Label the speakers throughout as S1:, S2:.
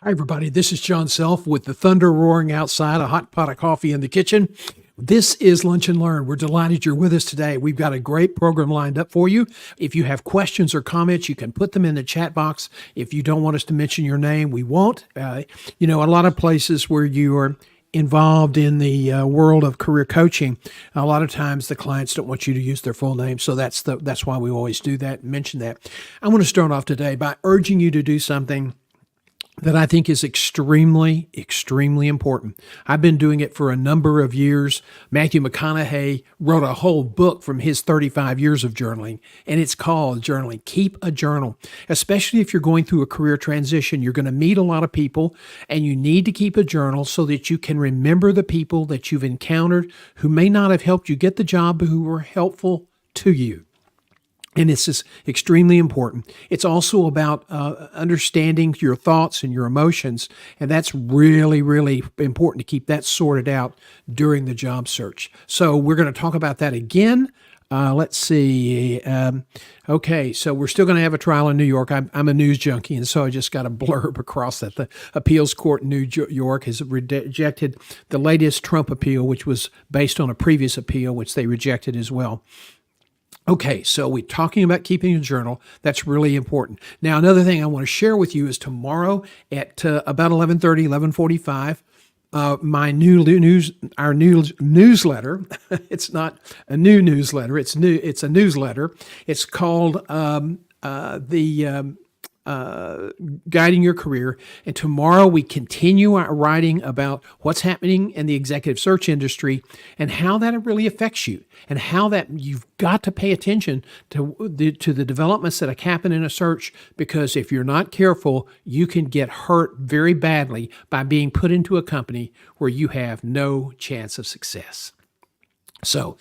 S1: Hi, everybody. This is John Self with the thunder roaring outside, a hot pot of coffee in the kitchen. This is Lunch and Learn. We're delighted you're with us today. We've got a great program lined up for you. If you have questions or comments, you can put them in the chat box. If you don't want us to mention your name, we won't. A lot of places where you are involved in the world of career coaching, a lot of times the clients don't want you to use their full name. So that's why we always do that and mention that. I want to start off today by urging you to do something that I think is extremely, extremely important. I've been doing it for a number of years. Matthew McConaughey wrote a whole book from his 35 years of journaling, and it's called Journaling. Keep a journal, especially if you're going through a career transition. You're going to meet a lot of people, and you need to keep a journal so that you can remember the people that you've encountered who may not have helped you get the job, but who were helpful to you. And it's just extremely important. It's also about understanding your thoughts and your emotions. And that's really, really important to keep that sorted out during the job search. So we're going to talk about that again. Let's see. Okay, so we're still going to have a trial in New York. I'm a news junkie, and so I just got a blurb across that the appeals court in New York has rejected the latest Trump appeal, which was based on a previous appeal, which they rejected as well. Okay, so we're talking about keeping a journal. That's really important. Now, another thing I want to share with you is tomorrow at about 11:30, 11:45, my our new newsletter. It's not a new newsletter. It's new. It's a newsletter. It's called Guiding Your Career. And tomorrow we continue our writing about what's happening in the executive search industry and how that really affects you, and how that you've got to pay attention to the developments that happen in a search, because if you're not careful, you can get hurt very badly by being put into a company where you have no chance of success. So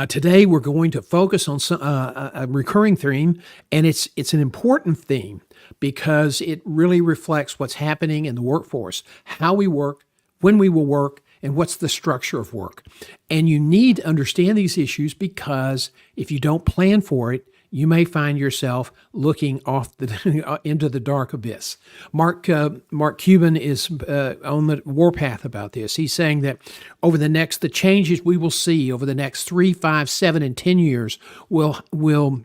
S1: today we're going to focus on a recurring theme, and it's an important theme because it really reflects what's happening in the workforce, how we work, when we will work, and what's the structure of work. And you need to understand these issues, because if you don't plan for it, you may find yourself looking off into the dark abyss. Mark Cuban is on the warpath about this. He's saying that the changes we will see over the next 3, 5, 7, and 10 years will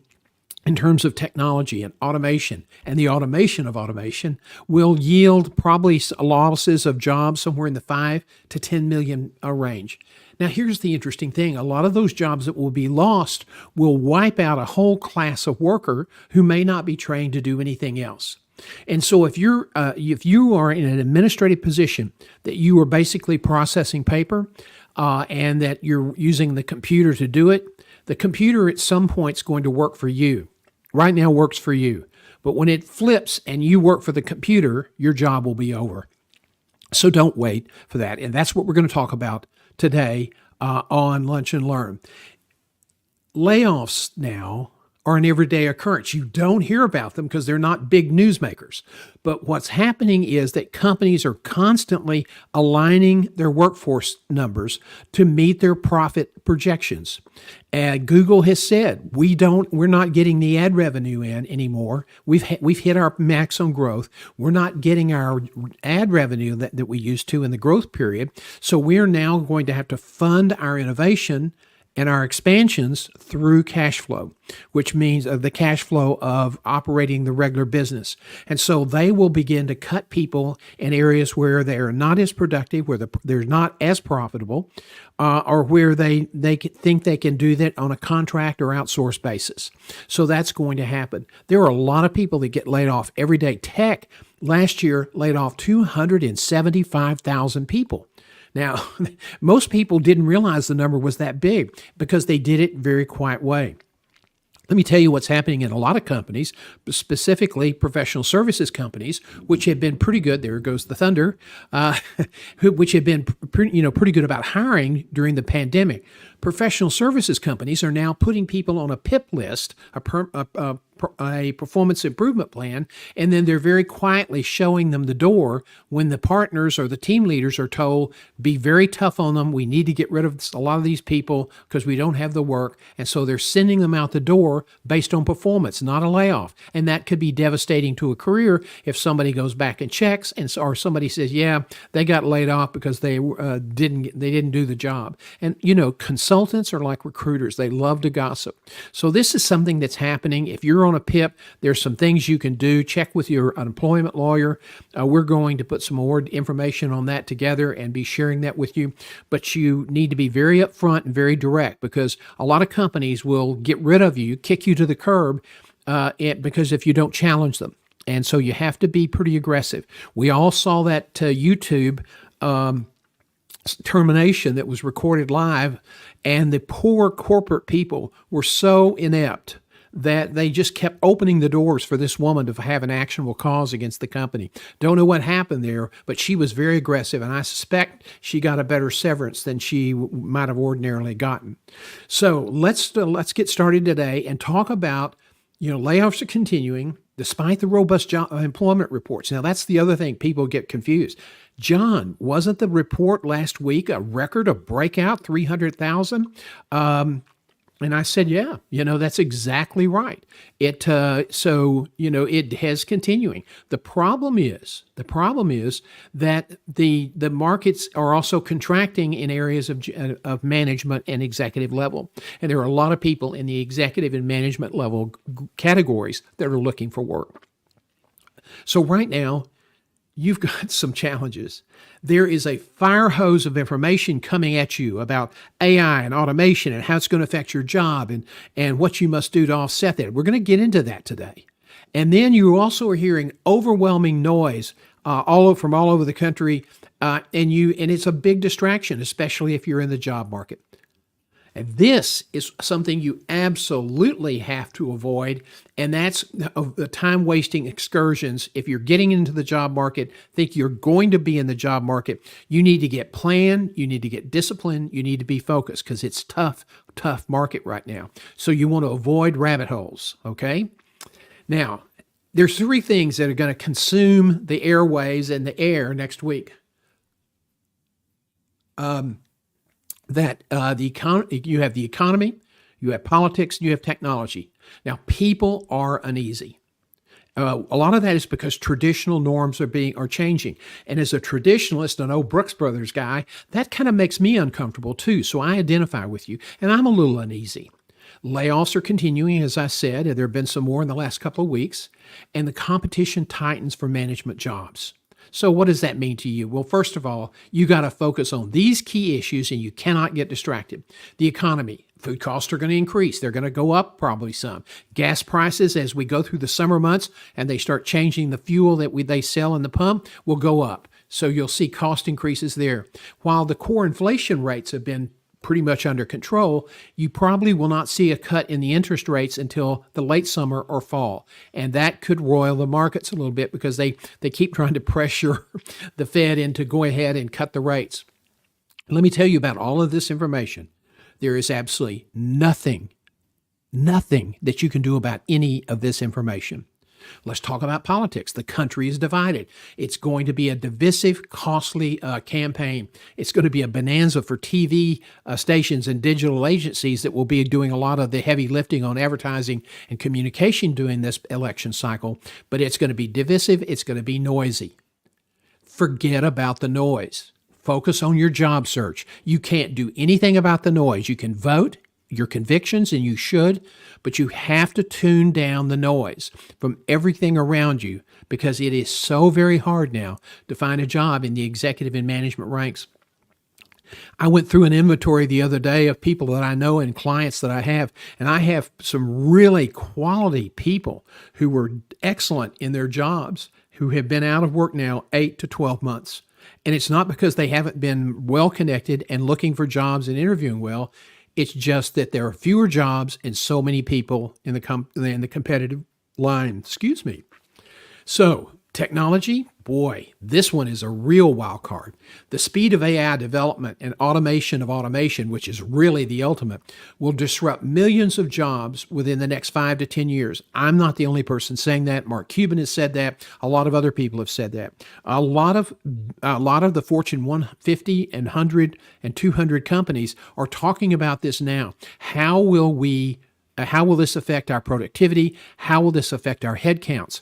S1: in terms of technology and automation, and the automation of automation will yield probably losses of jobs somewhere in the 5 to 10 million range. Now, here's the interesting thing. A lot of those jobs that will be lost will wipe out a whole class of worker who may not be trained to do anything else. And so if you are in an administrative position that you are basically processing paper and that you're using the computer to do it, the computer at some point is going to work for you. Right now works for you. But when it flips and you work for the computer, your job will be over. So don't wait for that. And that's what we're going to talk about today on Lunch and Learn. Layoffs now are an everyday occurrence. You don't hear about them because they're not big newsmakers. But what's happening is that companies are constantly aligning their workforce numbers to meet their profit projections. And Google has said, we're not getting the ad revenue in anymore. We've hit our max on growth. We're not getting our ad revenue that we used to in the growth period. So we're now going to have to fund our innovation and our expansions through cash flow, which means the cash flow of operating the regular business. And so they will begin to cut people in areas where they are not as productive, where they're not as profitable, or where they think they can do that on a contract or outsource basis. So that's going to happen. There are a lot of people that get laid off every day. Tech last year laid off 275,000 people. Now, most people didn't realize the number was that big because they did it very quiet way. Let me tell you what's happening in a lot of companies, specifically professional services companies, which have been pretty good. There goes the thunder, which have been pretty good about hiring during the pandemic. Professional services companies are now putting people on a PIP list, a a performance improvement plan, and then they're very quietly showing them the door when the partners or the team leaders are told, be very tough on them. We need to get rid of a lot of these people because we don't have the work. And so they're sending them out the door based on performance, not a layoff. And that could be devastating to a career if somebody goes back and checks, or somebody says, yeah, they got laid off because they didn't do the job. And consultants are like recruiters. They love to gossip. So this is something that's happening. If you're on a PIP, there's some things you can do. Check with your unemployment lawyer. We're going to put some more information on that together and be sharing that with you. But you need to be very upfront and very direct, because a lot of companies will get rid of you, kick you to the curb, because if you don't challenge them. And so you have to be pretty aggressive. We all saw that YouTube termination that was recorded live, and the poor corporate people were so inept that they just kept opening the doors for this woman to have an actionable cause against the company. Don't know what happened there, but she was very aggressive, and I suspect she got a better severance than she might have ordinarily gotten. So let's get started today and talk about, layoffs are continuing despite the robust employment reports. Now, that's the other thing people get confused. John, wasn't the report last week a record, a breakout, 300,000? And I said, yeah, that's exactly right. It has continuing. The problem is that the markets are also contracting in areas of management and executive level. And there are a lot of people in the executive and management level categories that are looking for work. So right now, you've got some challenges. There is a fire hose of information coming at you about AI and automation and how it's going to affect your job and what you must do to offset that. We're going to get into that today. And then you also are hearing overwhelming noise from all over the country, and it's a big distraction, especially if you're in the job market. And this is something you absolutely have to avoid, and that's the time-wasting excursions. If you're getting into the job market, think you're going to be in the job market, you need to get planned, you need to get disciplined, you need to be focused, because it's tough market right now. So you want to avoid rabbit holes, okay? Now, there's three things that are going to consume the airways and the air next week. You have the economy, you have politics, you have technology. Now, people are uneasy. A lot of that is because traditional norms are changing. And as a traditionalist, an old Brooks Brothers guy, that kind of makes me uncomfortable too. So I identify with you, and I'm a little uneasy. Layoffs are continuing, as I said, and there have been some more in the last couple of weeks, and the competition tightens for management jobs. So what does that mean to you? Well, first of all, you got to focus on these key issues, and you cannot get distracted. The economy, food costs are going to increase. They're going to go up probably some. Gas prices, as we go through the summer months and they start changing the fuel that they sell in the pump, will go up. So you'll see cost increases there. While the core inflation rates have been pretty much under control, you probably will not see a cut in the interest rates until the late summer or fall. And that could roil the markets a little bit because they keep trying to pressure the Fed into go ahead and cut the rates. Let me tell you about all of this information. There is absolutely nothing that you can do about any of this information. Let's talk about politics. The country is divided. It's going to be a divisive, costly campaign. It's going to be a bonanza for TV stations and digital agencies that will be doing a lot of the heavy lifting on advertising and communication during this election cycle. But it's going to be divisive. It's going to be noisy. Forget about the noise. Focus on your job search. You can't do anything about the noise. You can vote your convictions, and you should, but you have to tune down the noise from everything around you, because it is so very hard now to find a job in the executive and management ranks. I went through an inventory the other day of people that I know and clients that I have, and I have some really quality people who were excellent in their jobs who have been out of work now 8 to 12 months. And it's not because they haven't been well connected and looking for jobs and interviewing well. It's just that there are fewer jobs and so many people in the competitive line. So technology, Boy, this one is a real wild card. The speed of AI development and automation of automation, which is really the ultimate, will disrupt millions of jobs within the next 5 to 10 years. I'm not the only person saying that. Mark Cuban has said that. A lot of other people have said that. A lot of the Fortune 150 and 100 and 200 companies are talking about this now. How will this affect our productivity? How will this affect our headcounts?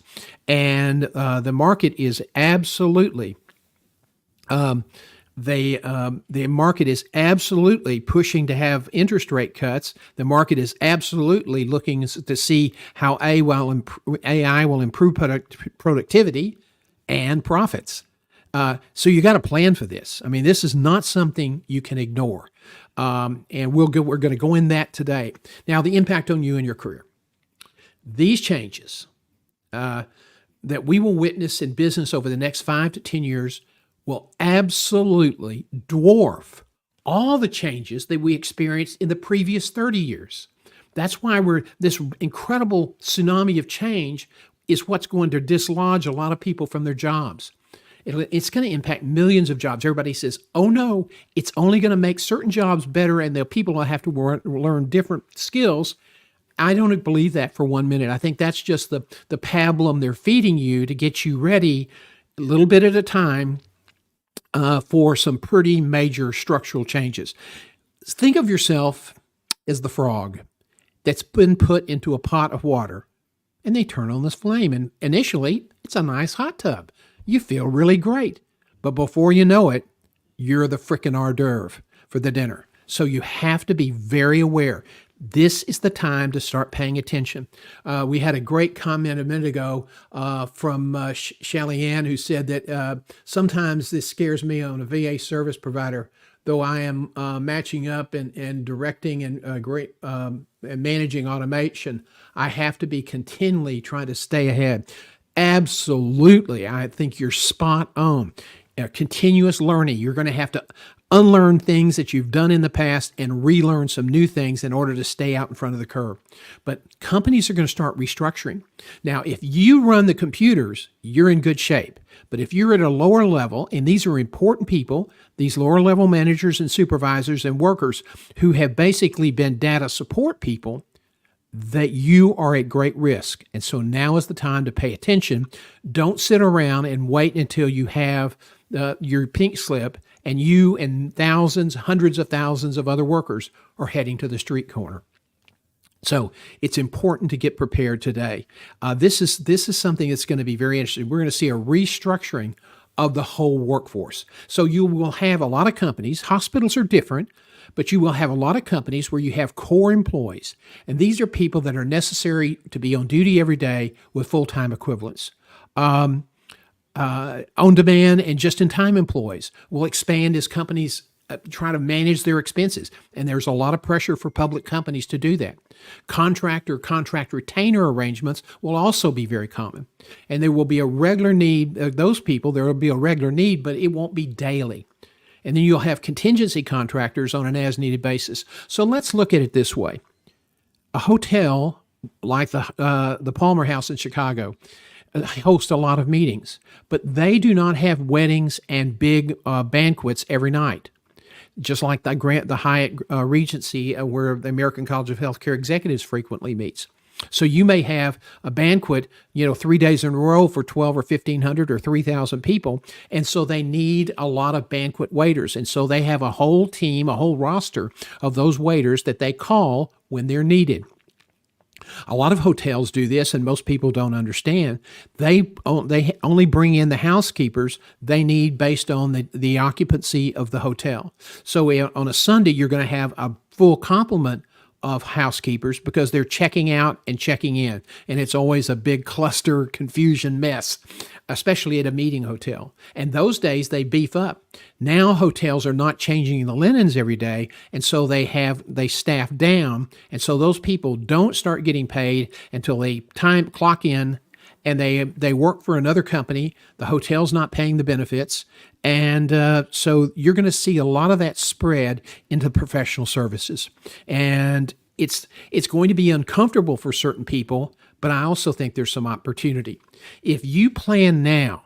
S1: And the market is absolutely the market is absolutely pushing to have interest rate cuts. The market is absolutely looking to see how AI will improve productivity and profits. So you got to plan for this. I mean, this is not something you can ignore. And we're going to go in that today. Now, the impact on you and your career. These changes that we will witness in business over the next 5 to 10 years will absolutely dwarf all the changes that we experienced in the previous 30 years. That's why this incredible tsunami of change is what's going to dislodge a lot of people from their jobs. It's going to impact millions of jobs. Everybody says, oh no, it's only going to make certain jobs better and the people will have to learn different skills. I don't believe that for 1 minute. I think that's just the pablum they're feeding you to get you ready a little bit at a time for some pretty major structural changes. Think of yourself as the frog that's been put into a pot of water and they turn on this flame. And initially, it's a nice hot tub. You feel really great. But before you know it, you're the frickin' hors d'oeuvre for the dinner. So you have to be very aware. This is the time to start paying attention. We had a great comment a minute ago from Shelly Ann, who said that sometimes this scares me on a VA service provider, though I am matching up and directing and and managing automation. I have to be continually trying to stay ahead. Absolutely. I think you're spot on. Continuous learning. You're going to have to unlearn things that you've done in the past and relearn some new things in order to stay out in front of the curve. But companies are going to start restructuring. Now, if you run the computers, you're in good shape. But if you're at a lower level, and these are important people, these lower level managers and supervisors and workers who have basically been data support people, that you are at great risk. And so now is the time to pay attention. Don't sit around and wait until you have your pink slip and you and thousands, hundreds of thousands of other workers are heading to the street corner. So it's important to get prepared today. This is something that's going to be very interesting. We're going to see a restructuring of the whole workforce. So you will have a lot of companies. Hospitals are different, but you will have a lot of companies where you have core employees. And these are people that are necessary to be on duty every day with full-time equivalents. On-demand and just-in-time employees will expand as companies try to manage their expenses. And there's a lot of pressure for public companies to do that. Contract retainer arrangements will also be very common. And there will be a regular need, there will be a regular need, but it won't be daily. And then you'll have contingency contractors on an as-needed basis. So let's look at it this way. A hotel like the Palmer House in Chicago hosts a lot of meetings, but they do not have weddings and big banquets every night. Just like the Hyatt Regency, where the American College of Healthcare Executives frequently meets. So you may have a banquet, 3 days in a row for 12 or 1,500 or 3,000 people. And so they need a lot of banquet waiters. And so they have a whole team, a whole roster of those waiters that they call when they're needed. A lot of hotels do this, and most people don't understand. They only bring in the housekeepers they need based on the occupancy of the hotel. So on a Sunday, you're going to have a full complement of housekeepers because they're checking out and checking in. And it's always a big cluster confusion mess, especially at a meeting hotel. And those days they beef up. Now hotels are not changing the linens every day. And so they staff down. And so those people don't start getting paid until they clock in and they work for another company. The hotel's not paying the benefits. And so you're going to see a lot of that spread into professional services. And it's going to be uncomfortable for certain people, but I also think there's some opportunity. If you plan now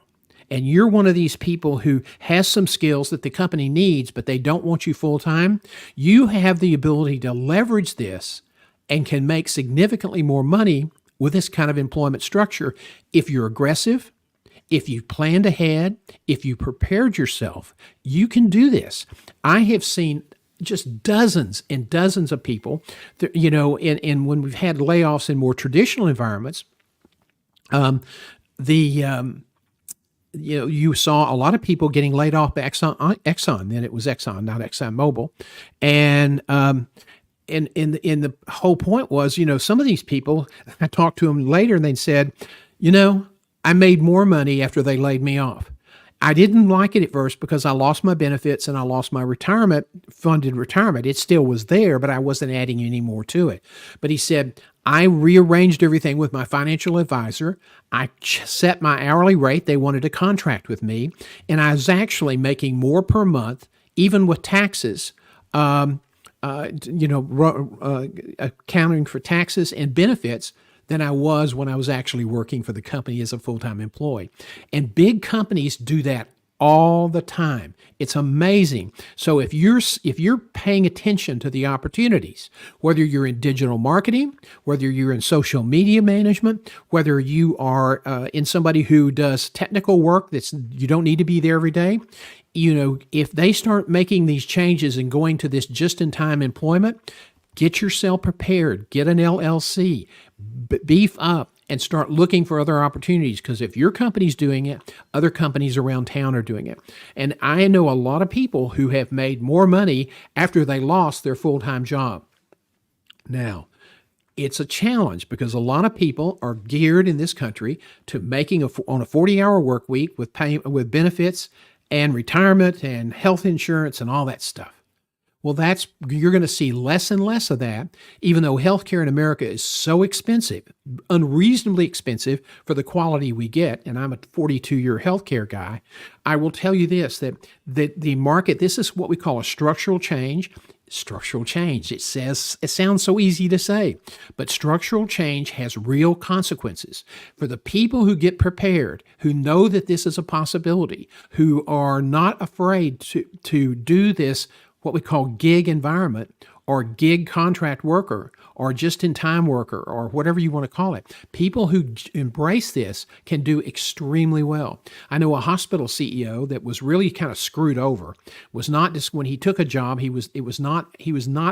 S1: and you're one of these people who has some skills that the company needs, but they don't want you full time, you have the ability to leverage this and can make significantly more money with this kind of employment structure if you're aggressive, if you've planned ahead, if you prepared yourself. You can do this. I have seen just dozens and dozens of people, and when we've had layoffs in more traditional environments, you saw a lot of people getting laid off by Exxon. Then it was Exxon, not ExxonMobil, and the whole point was, some of these people, I talked to them later, and they said, I made more money after they laid me off. I didn't like it at first because I lost my benefits and I lost my funded retirement. It still was there, but I wasn't adding any more to it. But he said, I rearranged everything with my financial advisor. I set my hourly rate. They wanted a contract with me. And I was actually making more per month, even with taxes, accounting for taxes and benefits, than I was when I was actually working for the company as a full-time employee. And big companies do that all the time. It's amazing. So if you're paying attention to the opportunities, whether you're in digital marketing, whether you're in social media management, whether you are in somebody who does technical work you don't need to be there every day, if they start making these changes and going to this just-in-time employment, get yourself prepared, get an LLC, beef up, and start looking for other opportunities. Because if your company's doing it, other companies around town are doing it. And I know a lot of people who have made more money after they lost their full-time job. Now, it's a challenge because a lot of people are geared in this country to making on a 40-hour work week with with benefits and retirement and health insurance and all that stuff. Well, you're going to see less and less of that, even though healthcare in America is so expensive, unreasonably expensive for the quality we get. And I'm a 42-year healthcare guy. I will tell you this, that the market, this is what we call a structural change. Structural change. It sounds so easy to say, but structural change has real consequences. For the people who get prepared, who know that this is a possibility, who are not afraid to do this, what we call gig environment or gig contract worker or just-in-time worker or whatever you want to call it. People who embrace this can do extremely well. I know a hospital CEO that was really kind of screwed over. Was not just when he took a job, he was not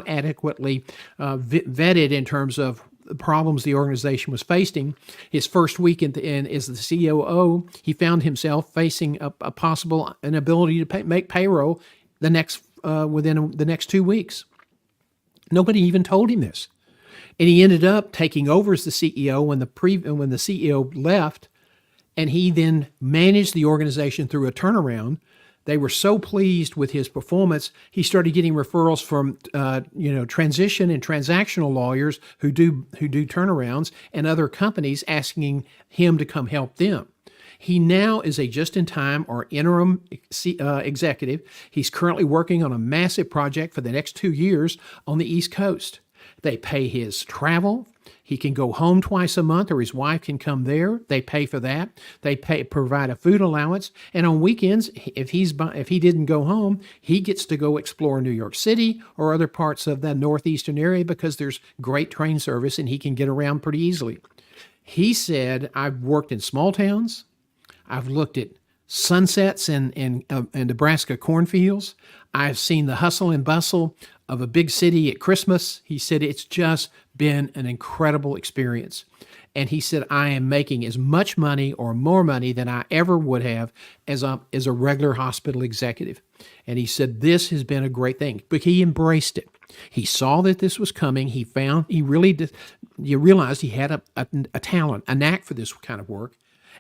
S1: adequately vetted in terms of the problems the organization was facing. His first week as the COO, he found himself facing a possible inability to make payroll within the next 2 weeks. Nobody even told him this. And he ended up taking over as the CEO when the CEO left, and he then managed the organization through a turnaround. They were so pleased with his performance, he started getting referrals from transition and transactional lawyers who do turnarounds and other companies asking him to come help them. He now is a just-in-time or interim executive. He's currently working on a massive project for the next 2 years on the East Coast. They pay his travel. He can go home twice a month, or his wife can come there. They pay for that. They provide a food allowance. And on weekends, if he didn't go home, he gets to go explore New York City or other parts of the northeastern area because there's great train service and he can get around pretty easily. He said, I've worked in small towns. I've looked at sunsets in Nebraska cornfields. I've seen the hustle and bustle of a big city at Christmas. He said, it's just been an incredible experience. And he said, I am making as much money or more money than I ever would have as a regular hospital executive. And he said, this has been a great thing. But he embraced it. He saw that this was coming. You realized he had a talent, a knack for this kind of work.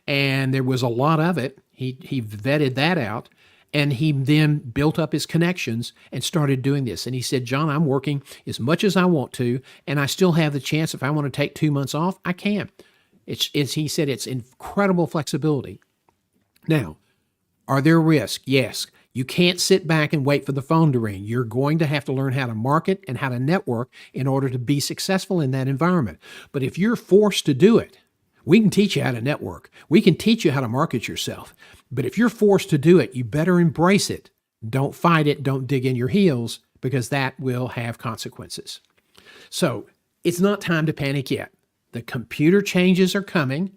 S1: And there was a lot of it. He vetted that out, and he then built up his connections and started doing this. And he said, John, I'm working as much as I want to, and I still have the chance if I want to take 2 months off, I can. He said it's incredible flexibility. Now, are there risks? Yes. You can't sit back and wait for the phone to ring. You're going to have to learn how to market and how to network in order to be successful in that environment. But if you're forced to do it, We can teach you how to network. We can teach you how to market yourself. But if you're forced to do it, you better embrace it. Don't fight it. Don't dig in your heels, because that will have consequences. So it's not time to panic yet. The computer changes are coming.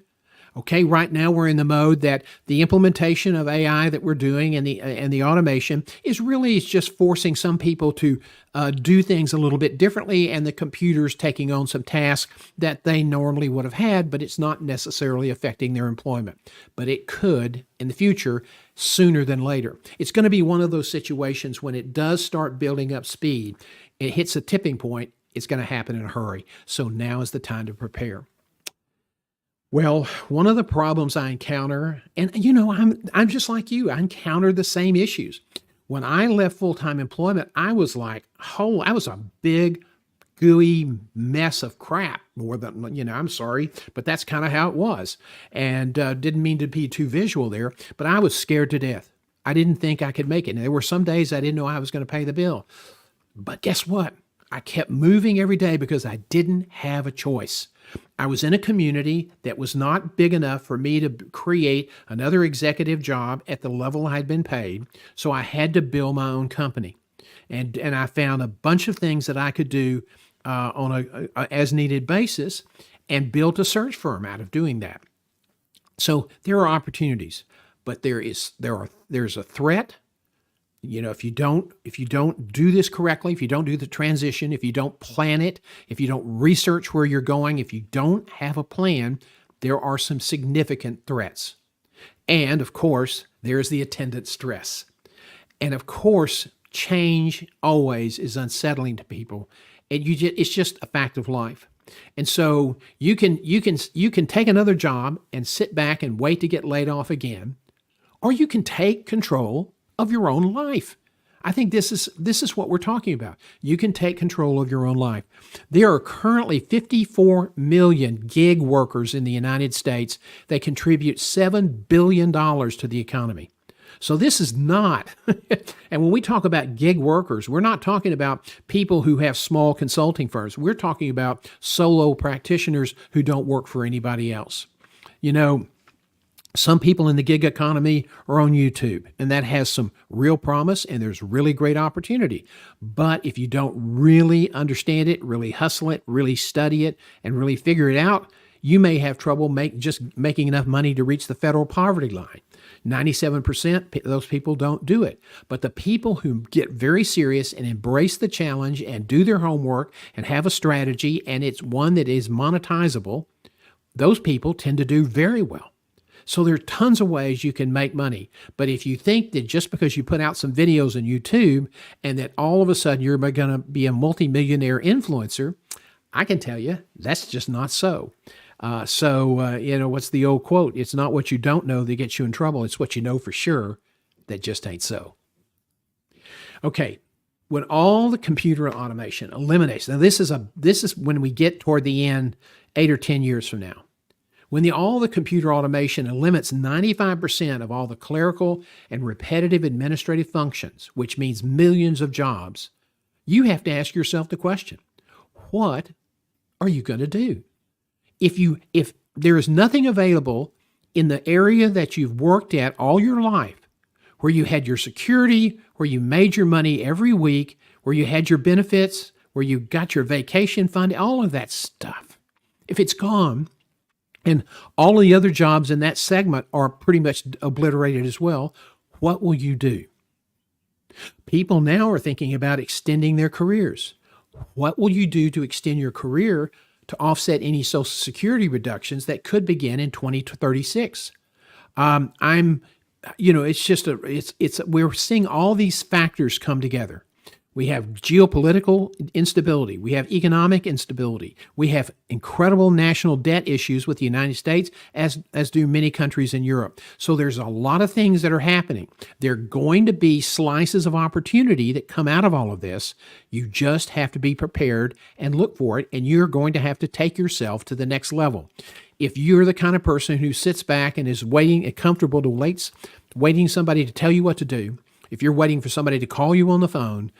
S1: Okay, right now we're in the mode that the implementation of AI that we're doing and the automation is just forcing some people to do things a little bit differently, and the computer's taking on some tasks that they normally would have had, but it's not necessarily affecting their employment. But it could in the future, sooner than later. It's going to be one of those situations when it does start building up speed, it hits a tipping point, it's going to happen in a hurry. So now is the time to prepare. Well, one of the problems I encounter, and I'm just like you, I encountered the same issues. When I left full-time employment, I was like, I was a big, gooey mess of crap, more than, I'm sorry, but that's kind of how it was. And didn't mean to be too visual there, but I was scared to death. I didn't think I could make it. And there were some days I didn't know I was going to pay the bill. But guess what? I kept moving every day because I didn't have a choice. I was in a community that was not big enough for me to create another executive job at the level I had been paid, so I had to build my own company. And I found a bunch of things that I could do on a as needed basis, and built a search firm out of doing that. So there are opportunities, but there's a threat. If you don't do this correctly, if you don't do the transition, if you don't plan it, if you don't research where you're going, if you don't have a plan, there are some significant threats. And of course, there's the attendant stress. And of course, change always is unsettling to people. And it's just a fact of life. And so you can take another job and sit back and wait to get laid off again, or you can take control of your own life. I think this is what we're talking about. You can take control of your own life. There are currently 54 million gig workers in the United States that contribute $7 billion to the economy. So this is not, and when we talk about gig workers, we're not talking about people who have small consulting firms. We're talking about solo practitioners who don't work for anybody else. Some people in the gig economy are on YouTube, and that has some real promise, and there's really great opportunity. But if you don't really understand it, really hustle it, really study it, and really figure it out, you may have trouble just making enough money to reach the federal poverty line. 97% of those people don't do it. But the people who get very serious and embrace the challenge and do their homework and have a strategy, and it's one that is monetizable, those people tend to do very well. So there are tons of ways you can make money. But if you think that just because you put out some videos on YouTube and that all of a sudden you're going to be a multimillionaire influencer, I can tell you that's just not so. What's the old quote? It's not what you don't know that gets you in trouble. It's what you know for sure that just ain't so. Okay. When all the computer automation eliminates, now this is when we get toward the end, 8 or 10 years from now. When all the computer automation eliminates 95% of all the clerical and repetitive administrative functions, which means millions of jobs, you have to ask yourself the question, what are you going to do? If there is nothing available in the area that you've worked at all your life, where you had your security, where you made your money every week, where you had your benefits, where you got your vacation fund, all of that stuff, if it's gone, and all the other jobs in that segment are pretty much obliterated as well, what will you do? People now are thinking about extending their careers. What will you do to extend your career to offset any Social Security reductions that could begin in 2036? We're seeing all these factors come together. We have geopolitical instability. We have economic instability. We have incredible national debt issues with the United States, as do many countries in Europe. So there's a lot of things that are happening. There are going to be slices of opportunity that come out of all of this. You just have to be prepared and look for it, and you're going to have to take yourself to the next level. If you're the kind of person who sits back and is comfortable to waiting somebody to tell you what to do, if you're waiting for somebody to call you on the phone,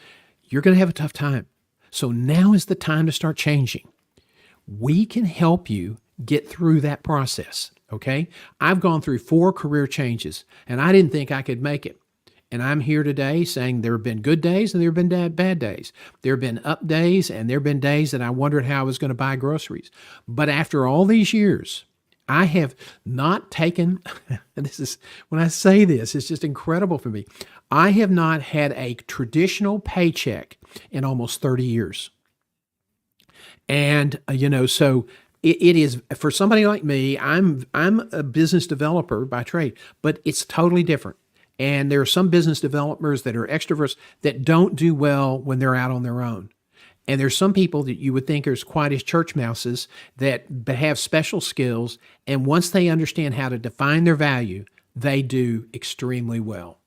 S1: you're going to have a tough time. So now is the time to start changing. We can help you get through that process. Okay. I've gone through 4 career changes and I didn't think I could make it. And I'm here today saying there have been good days and there have been bad days. There have been up days and there have been days that I wondered how I was going to buy groceries. But after all these years, I have not taken, and this is, when I say this, it's just incredible for me. I have not had a traditional paycheck in almost 30 years. And, so it is for somebody like me, I'm a business developer by trade, but it's totally different. And there are some business developers that are extroverts that don't do well when they're out on their own. And there's some people that you would think are as quiet as church mouses that have special skills. And once they understand how to define their value, they do extremely well.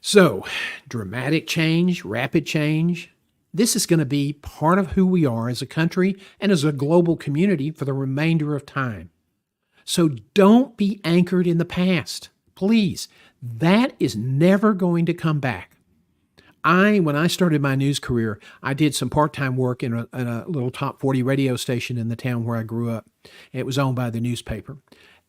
S1: So, dramatic change, rapid change. This is going to be part of who we are as a country and as a global community for the remainder of time. So don't be anchored in the past. Please, that is never going to come back. When I started my news career, I did some part-time work in a little top 40 radio station in the town where I grew up. It was owned by the newspaper.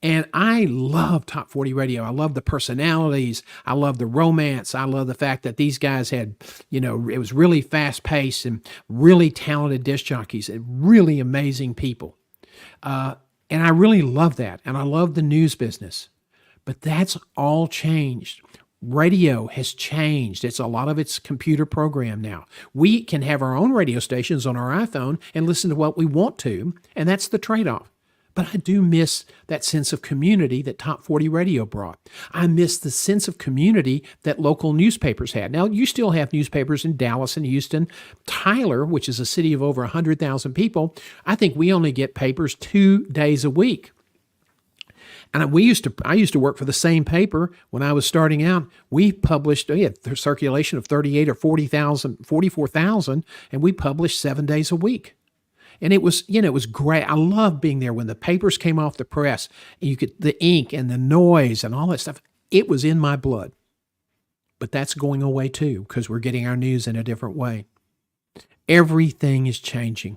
S1: And I love top 40 radio. I love the personalities. I love the romance. I love the fact that these guys had, it was really fast paced and really talented disc jockeys and really amazing people. And I really love that. And I love the news business. But that's all changed. Radio has changed. A lot of it's computer programmed now. We can have our own radio stations on our iPhone and listen to what we want to, and that's the trade-off. But I do miss that sense of community that Top 40 Radio brought. I miss the sense of community that local newspapers had. Now, you still have newspapers in Dallas and Houston. Tyler, which is a city of over 100,000 people, I think we only get papers 2 days a week. And I used to work for the same paper when I was starting out. We published, we had a circulation of 38 or 40,000, 44,000, and we published 7 days a week. And it was great. I loved being there when the papers came off the press and you could, the ink and the noise and all that stuff. It was in my blood. But that's going away too, because we're getting our news in a different way. Everything is changing.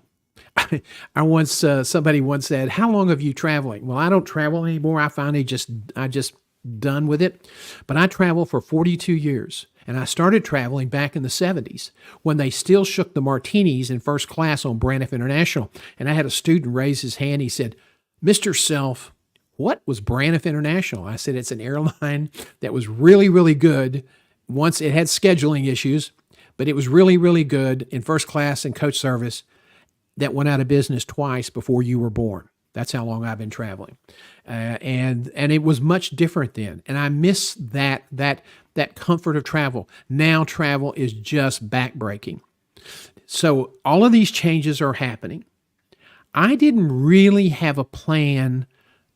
S1: Somebody once said, "How long have you traveling?" Well, I don't travel anymore. I just done with it. But I traveled for 42 years. And I started traveling back in the 70s when they still shook the martinis in first class on Braniff International. And I had a student raise his hand. He said, "Mr. Self, what was Braniff International?" I said, "It's an airline that was really, really good. Once it had scheduling issues, but it was really, really good in first class and coach service that went out of business twice before you were born." That's how long I've been traveling. And it was much different then. And I miss that comfort of travel. Now travel is just backbreaking. So all of these changes are happening. I didn't really have a plan,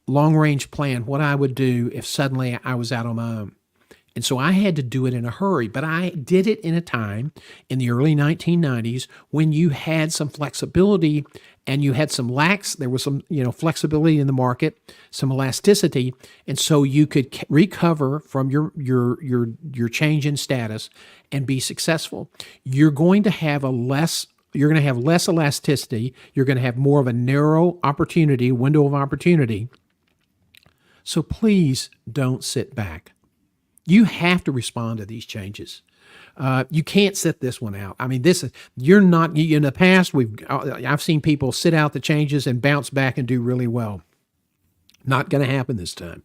S1: long-range plan, what I would do if suddenly I was out on my own. And so I had to do it in a hurry, but I did it in a time in the early 1990s when you had some flexibility and you had there was some, flexibility in the market, some elasticity. And so you could recover from your change in status and be successful. You're going to have less elasticity. You're going to have more of a narrow window of opportunity. So please don't sit back. You have to respond to these changes. You can't sit this one out. I mean, you're not, in the past, I've seen people sit out the changes and bounce back and do really well. Not going to happen this time.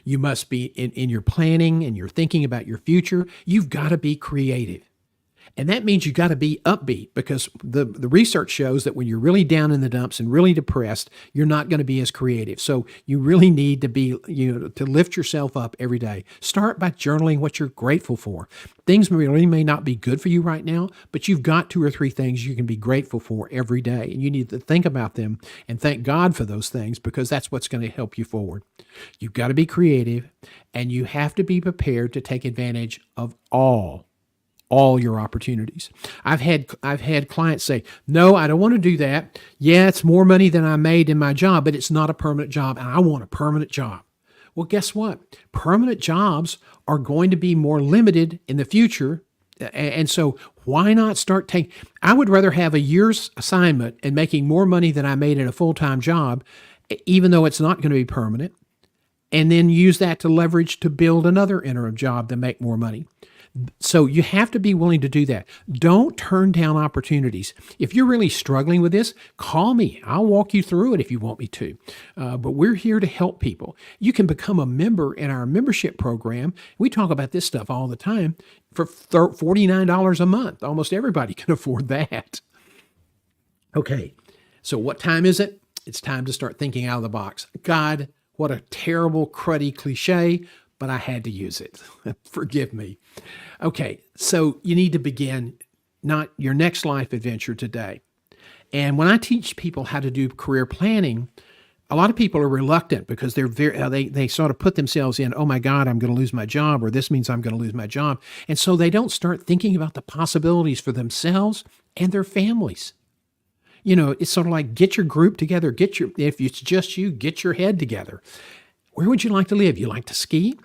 S1: You must be in your planning and your thinking about your future. You've got to be creative. And that means you got to be upbeat because the research shows that when you're really down in the dumps and really depressed, you're not going to be as creative. So you really need to be, to lift yourself up every day. Start by journaling what you're grateful for. Things really may not be good for you right now, but you've got 2 or 3 things you can be grateful for every day. And you need to think about them and thank God for those things because that's what's going to help you forward. You've got to be creative and you have to be prepared to take advantage of all your opportunities. I've had clients say, "No, I don't want to do that. Yeah, it's more money than I made in my job, but it's not a permanent job, and I want a permanent job." Well, guess what? Permanent jobs are going to be more limited in the future And so why not start taking, I would rather have a year's assignment and making more money than I made in a full-time job, even though it's not going to be permanent, and then use that to leverage to build another interim job to make more money. So you have to be willing to do that. Don't turn down opportunities. If you're really struggling with this, call me. I'll walk you through it if you want me to. But we're here to help people. You can become a member in our membership program. We talk about this stuff all the time for $49 a month. Almost everybody can afford that. Okay, so what time is it? It's time to start thinking out of the box. God, what a terrible, cruddy cliche, but I had to use it. Forgive me. Okay, so you need to begin not your next life adventure today. And when I teach people how to do career planning, a lot of people are reluctant because they sort of put themselves in, oh my God, I'm going to lose my job, or this means I'm going to lose my job. And so they don't start thinking about the possibilities for themselves and their families. It's sort of like get your group together, if it's just you, get your head together. Where would you like to live? You like to ski?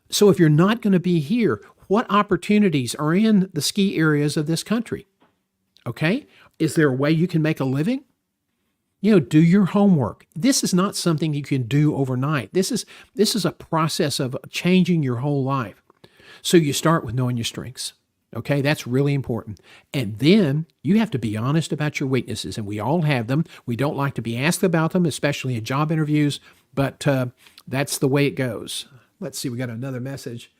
S1: So if you're not going to be here, what opportunities are in the ski areas of this country? Okay? Is there a way you can make a living? Do your homework. This is not something you can do overnight. This is a process of changing your whole life. So you start with knowing your strengths. Okay, that's really important. And then you have to be honest about your weaknesses, and we all have them. We don't like to be asked about them, especially in job interviews, but that's the way it goes. Let's see, we got another message.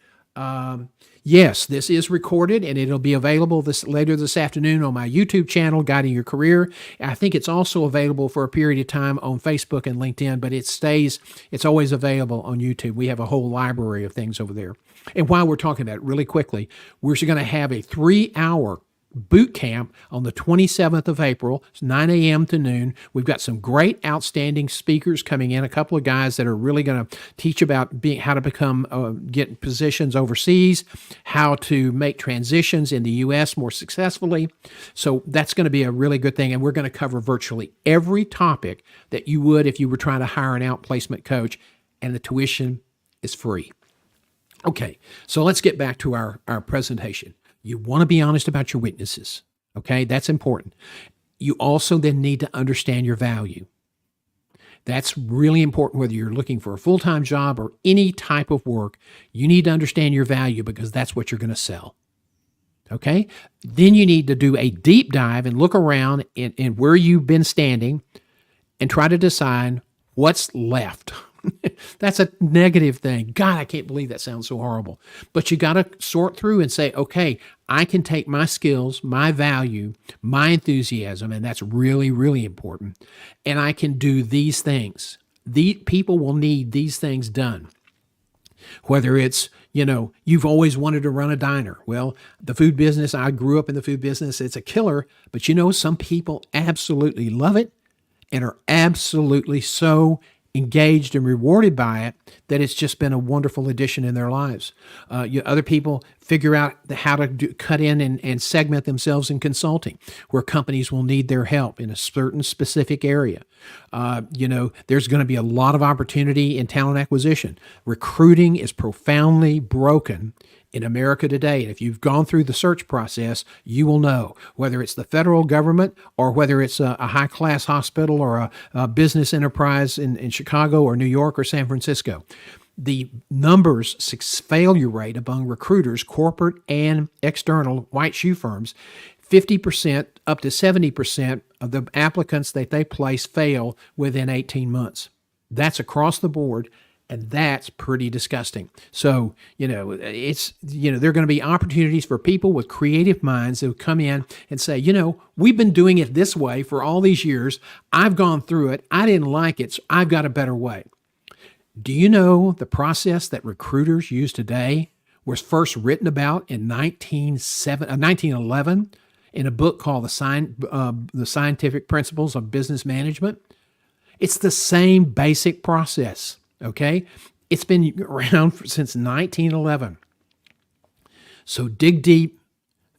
S1: Yes, this is recorded, and it'll be available later this afternoon on my YouTube channel, Guiding Your Career. I think it's also available for a period of time on Facebook and LinkedIn, but it's always available on YouTube. We have a whole library of things over there. And while we're talking about it really quickly, we're going to have a 3-hour boot camp on the 27th of April. It's 9 a.m. to noon. We've got some great, outstanding speakers coming in, a couple of guys that are really going to teach about how to get positions overseas, how to make transitions in the U.S. more successfully. So that's going to be a really good thing, and we're going to cover virtually every topic that you would if you were trying to hire an outplacement coach, and the tuition is free. Okay, so let's get back to our presentation. You want to be honest about your weaknesses, okay? That's important. You also then need to understand your value. That's really important whether you're looking for a full-time job or any type of work. You need to understand your value because that's what you're going to sell, okay? Then you need to do a deep dive and look around in where you've been standing and try to decide what's left. That's a negative thing. God, I can't believe that sounds so horrible. But you got to sort through and say, okay, I can take my skills, my value, my enthusiasm, and that's really, really important, and I can do these things. The people will need these things done. Whether it's, you've always wanted to run a diner. Well, the food business, I grew up in the food business. It's a killer, but some people absolutely love it and are absolutely so engaged and rewarded by it that it's just been a wonderful addition in their lives. Other people figure out how to cut in and segment themselves in consulting, where companies will need their help in a certain specific area. There's going to be a lot of opportunity in talent acquisition. Recruiting is profoundly broken in America today. And if you've gone through the search process, you will know whether it's the federal government or whether it's a high-class hospital or a business enterprise in Chicago or New York or San Francisco. The failure rate among recruiters, corporate and external white shoe firms, 50% up to 70% of the applicants that they place fail within 18 months. That's across the board. And that's pretty disgusting. So, there are going to be opportunities for people with creative minds who come in and say, we've been doing it this way for all these years. I've gone through it. I didn't like it. So I've got a better way. Do you know the process that recruiters use today was first written about in 1911 in a book called The Scientific Principles of Business Management? It's the same basic process. Okay? It's been around since 1911. So dig deep,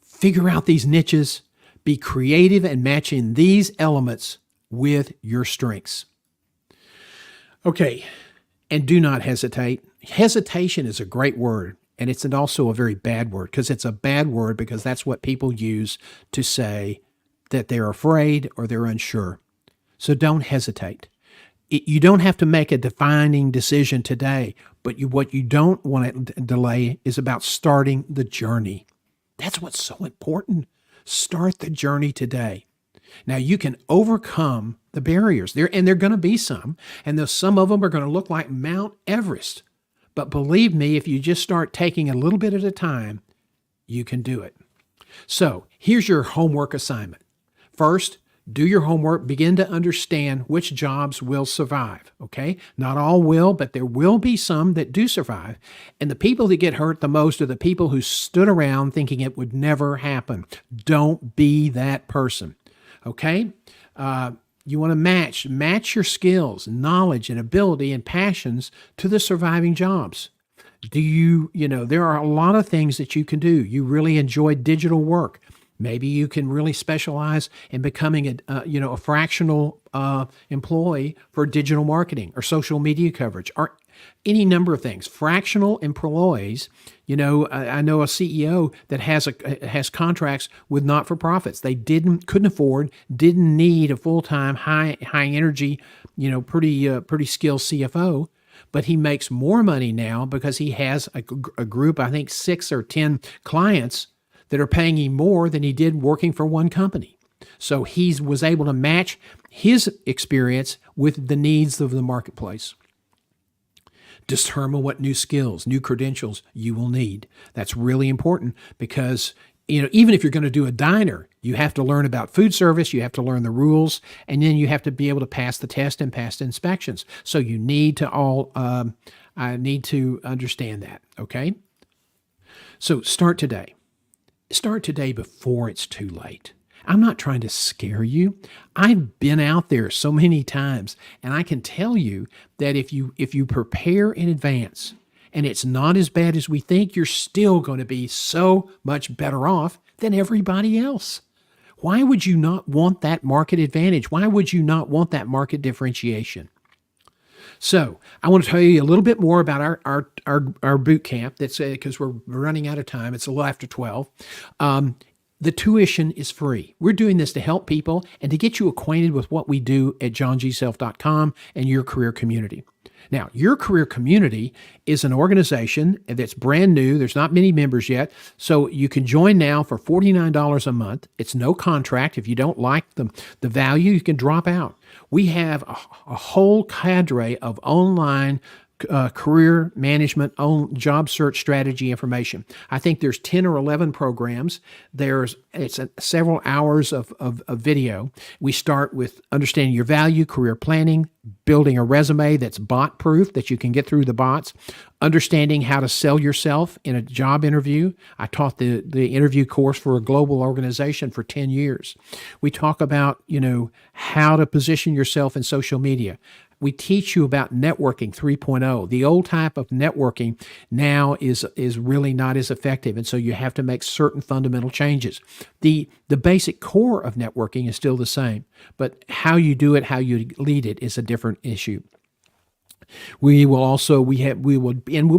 S1: figure out these niches, be creative and matching these elements with your strengths. Okay, and do not hesitate. Hesitation is a great word. And it's also a very bad word, because it's a bad word because that's what people use to say that they're afraid or they're unsure. So don't hesitate. You don't have to make a defining decision today, but what you don't want to delay is about starting the journey. That's what's so important. Start the journey today. Now you can overcome the barriers there, and there are going to be some, and some of them are going to look like Mount Everest. But believe me, if you just start taking a little bit at a time, you can do it. So here's your homework assignment. First, do your homework, begin to understand which jobs will survive, okay? Not all will, but there will be some that do survive. And the people that get hurt the most are the people who stood around thinking it would never happen. Don't be that person, okay? You want to match your skills, knowledge, and ability and passions to the surviving jobs. There are a lot of things that you can do. You really enjoy digital work. Maybe you can really specialize in becoming a fractional employee for digital marketing or social media coverage or any number of things. Fractional employees, I know a CEO that has contracts with not-for-profits. They couldn't afford, didn't need a full-time, high energy, pretty skilled CFO. But he makes more money now because he has a group, I think 6 or 10 clients that are paying him more than he did working for one company. So he was able to match his experience with the needs of the marketplace. Determine what new skills, new credentials you will need. That's really important because, even if you're going to do a diner, you have to learn about food service, you have to learn the rules, and then you have to be able to pass the test and pass the inspections. So you need to need to understand that, okay? So start today. Start today before it's too late. I'm not trying to scare you. I've been out there so many times, and I can tell you that if you prepare in advance and it's not as bad as we think, you're still going to be so much better off than everybody else. Why would you not want that market advantage? Why would you not want that market differentiation? So I want to tell you a little bit more about our boot camp. That's because we're running out of time. It's a little after 12. The tuition is free. We're doing this to help people and to get you acquainted with what we do at johngself.com and Your Career Community. Now, Your Career Community is an organization that's brand new. There's not many members yet. So you can join now for $49 a month. It's no contract. If you don't like the value, you can drop out. We have a whole cadre of online career management, job search strategy information. I think there's 10 or 11 programs. It's several hours of video. We start with understanding your value, career planning, building a resume that's bot proof, that you can get through the bots, understanding how to sell yourself in a job interview. I taught the interview course for a global organization for 10 years. We talk about, how to position yourself in social media. We teach you about networking 3.0. The old type of networking now is really not as effective, and so you have to make certain fundamental changes. The basic core of networking is still the same, but how you do it, how you lead it is a different issue. We'll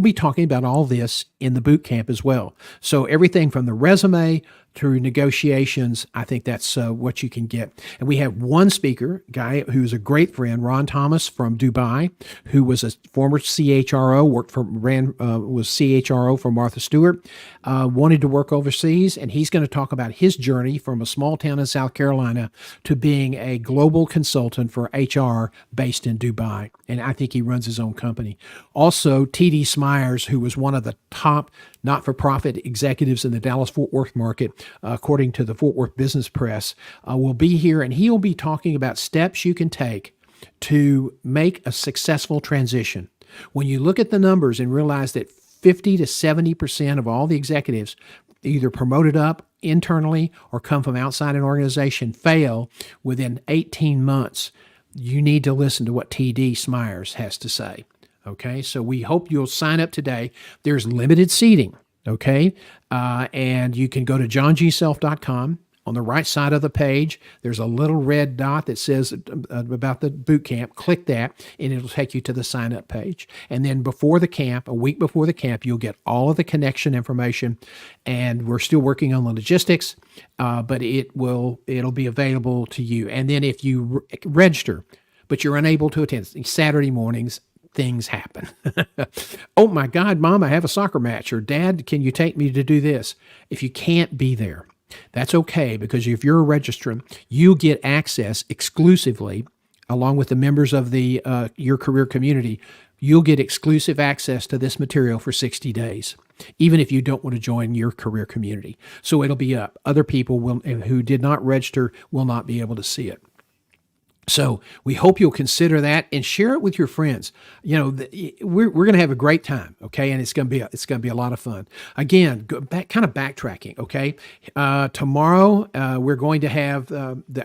S1: be talking about all this in the boot camp as well. So everything from the resume to negotiations, I think that's what you can get. And we have one speaker, guy who's a great friend, Ron Thomas from Dubai, who was a former CHRO, was CHRO for Martha Stewart, wanted to work overseas, and he's going to talk about his journey from a small town in South Carolina to being a global consultant for HR based in Dubai. And I think he runs his own company. Also, T.D. Smyers, who was one of the top not-for-profit executives in the Dallas-Fort Worth market, according to the Fort Worth Business Press, will be here, and he'll be talking about steps you can take to make a successful transition. When you look at the numbers and realize that 50 to 70% of all the executives either promoted up internally or come from outside an organization fail within 18 months, you need to listen to what T.D. Smyers has to say. Okay, so we hope you'll sign up today. There's limited seating, okay? And you can go to johngself.com On the right side of the page, there's a little red dot that says about the boot camp. Click that, and it'll take you to the sign up page. And then before the camp, a week before the camp, you'll get all of the connection information. And we're still working on the logistics, but it'll be available to you. And then if you register, but you're unable to attend Saturday mornings, things happen. Oh my God, Mom, I have a soccer match. Or Dad, can you take me to do this? If you can't be there, that's okay, because if you're a registrant, you get access exclusively, along with the members of the your career community. You'll get exclusive access to this material for 60 days, even if you don't want to join your career community. So it'll be up. Other people who did not register will not be able to see it. So we hope you'll consider that and share it with your friends. We're going to have a great time, okay? And it's going to be a lot of fun. Again, backtracking, okay? Tomorrow we're going to have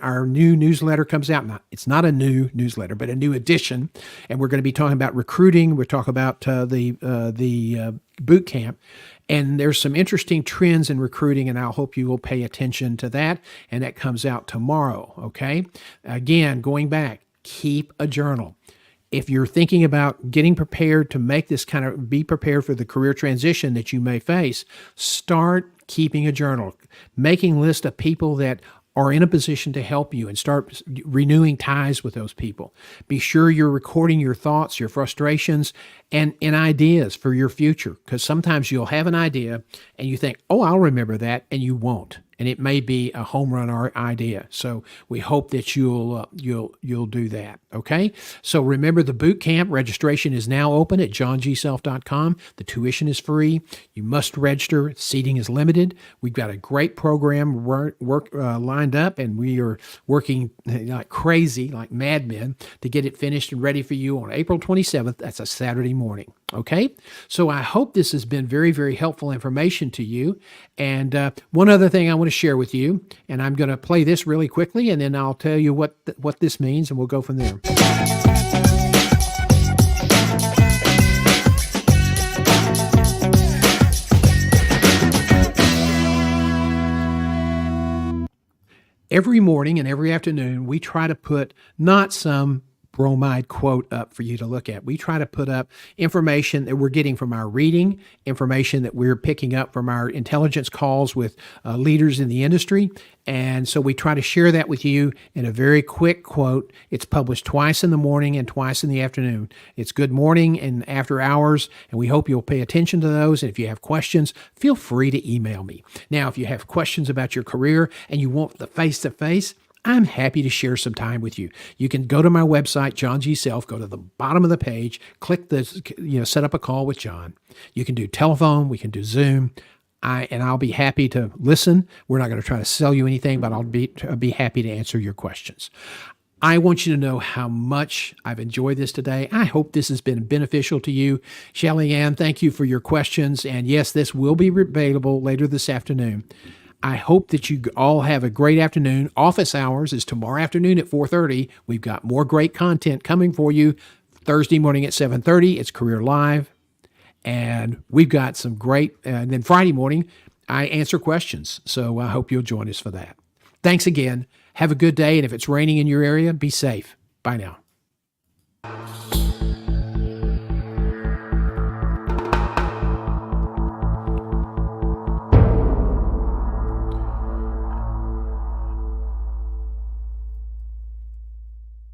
S1: our new newsletter comes out. It's not a new newsletter, but a new edition, and we're going to be talking about recruiting. We're talking about the boot camp. And there's some interesting trends in recruiting, and I hope you will pay attention to that. And that comes out tomorrow, okay? Again, going back, keep a journal. If you're thinking about getting prepared to make this be prepared for the career transition that you may face, start keeping a journal, making lists of people that are in a position to help you, and start renewing ties with those people. Be sure you're recording your thoughts, your frustrations, and ideas for your future, because sometimes you'll have an idea and you think, oh, I'll remember that, and you won't. And it may be a home run idea. So we hope that you'll do that. Okay. So remember, the boot camp registration is now open at johngself.com. The tuition is free. You must register. Seating is limited. We've got a great program lined up, and we are working like crazy, like madmen, to get it finished and ready for you on April 27th. That's a Saturday morning. Okay. So I hope this has been very, very helpful information to you. And one other thing I want to share with you, and I'm going to play this really quickly, and then I'll tell you what this means, and we'll go from there. Every morning and every afternoon, we try to put not some bromide quote up for you to look at. We try to put up information that we're getting from our reading, information that we're picking up from our intelligence calls with leaders in the industry. And so we try to share that with you in a very quick quote. It's published twice in the morning and twice in the afternoon. It's good morning and after hours, and we hope you'll pay attention to those. And if you have questions, feel free to email me. Now, if you have questions about your career and you want the face-to-face, I'm happy to share some time with you. You can go to my website, John G. Self, go to the bottom of the page, click the, set up a call with John. You can do telephone, we can do Zoom, I'll be happy to listen. We're not going to try to sell you anything, but I'll be happy to answer your questions. I want you to know how much I've enjoyed this today. I hope this has been beneficial to you. Shelly Ann, thank you for your questions. And yes, this will be available later this afternoon. I hope that you all have a great afternoon. Office hours is tomorrow afternoon at 4:30. We've got more great content coming for you. Thursday morning at 7:30, it's Career Live. And we've got some great, and then Friday morning, I answer questions. So I hope you'll join us for that. Thanks again. Have a good day. And if it's raining in your area, be safe. Bye now.